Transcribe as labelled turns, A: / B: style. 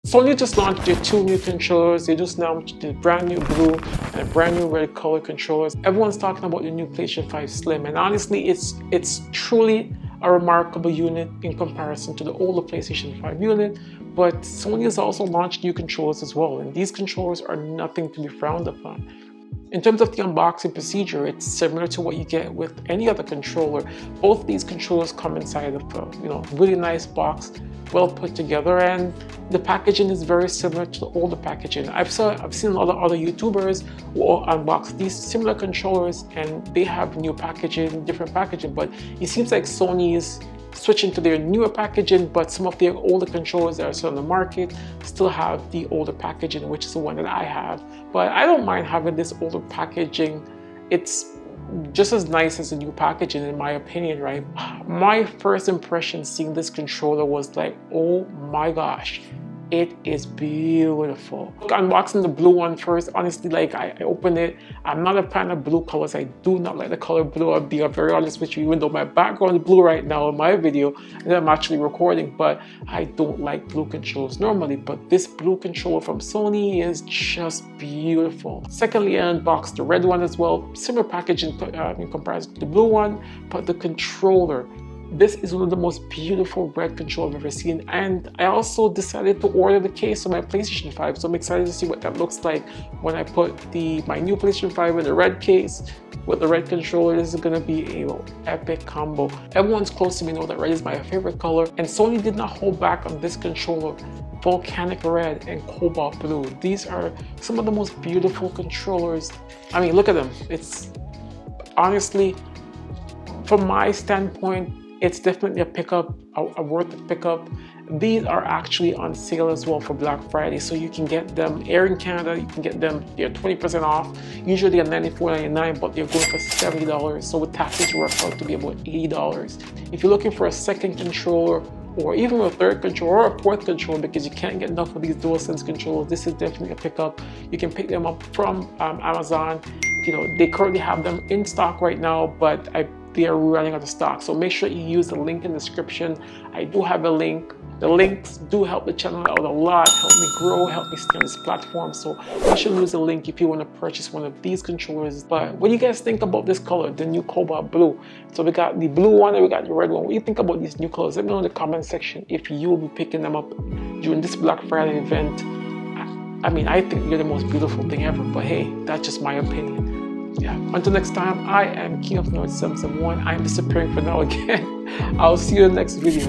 A: Sony just launched their two new controllers. They just launched the brand new blue and a brand new red color controllers. Everyone's talking about the new PlayStation 5 Slim, and honestly, it's truly a remarkable unit in comparison to the older PlayStation 5 unit. But Sony has also launched new controllers as well, and these controllers are nothing to be frowned upon. In terms of the unboxing procedure, it's similar to what you get with any other controller. Both these controllers come inside of a really nice box, well put together, and the packaging is very similar to the older packaging. I've seen a lot of other YouTubers who unbox these similar controllers, and they have new packaging, different packaging, but it seems like Sony is switching to their newer packaging, but some of their older controllers that are still on the market still have the older packaging, which is the one that I have. But I don't mind having this older packaging. It's just as nice as the new packaging, in my opinion, right? My first impression seeing this controller was like, oh my gosh, it is beautiful. Unboxing the blue one first, honestly, like I opened it. I'm not a fan of blue colors. I do not like the color blue. I'll be very honest with you, even though my background is blue right now in my video and I'm actually recording, but I don't like blue controls normally. But this blue controller from Sony is just beautiful. Secondly, I unboxed the red one as well. Similar packaging in comparison to the blue one, but the controller, this is one of the most beautiful red controllers I've ever seen, and I also decided to order the case on my PlayStation 5, so I'm excited to see what that looks like when I put my new PlayStation 5 in the red case with the red controller. This is going to be an epic combo. Everyone's close to me know that red is my favorite color, and Sony did not hold back on this controller. Volcanic red and Cobalt blue. These are some of the most beautiful controllers. I mean, look at them. It's honestly, from my standpoint, it's definitely a pickup, a worth the pickup. These are actually on sale as well for Black Friday, so you can get them here in Canada. You can get them, they're 20% off. Usually they're $94.99, but they're going for $70. So with taxes, it works out to be about $80. If you're looking for a second controller, or even a third controller or a fourth controller, because you can't get enough of these DualSense controllers, this is definitely a pickup. You can pick them up from Amazon. They currently have them in stock right now, but they are running out of stock. So make sure you use the link in the description. I do have a link. The links do help the channel out a lot, help me grow, help me stay on this platform. So you should use the link if you want to purchase one of these controllers. But what do you guys think about this color, the new Cobalt blue? So we got the blue one and we got the red one. What do you think about these new colors? Let me know in the comment section if you will be picking them up during this Black Friday event. I mean, I think you're the most beautiful thing ever, but hey, that's just my opinion. Yeah, until next time, I am King of Nerds 771. I'm disappearing for now again. I'll see you in the next video.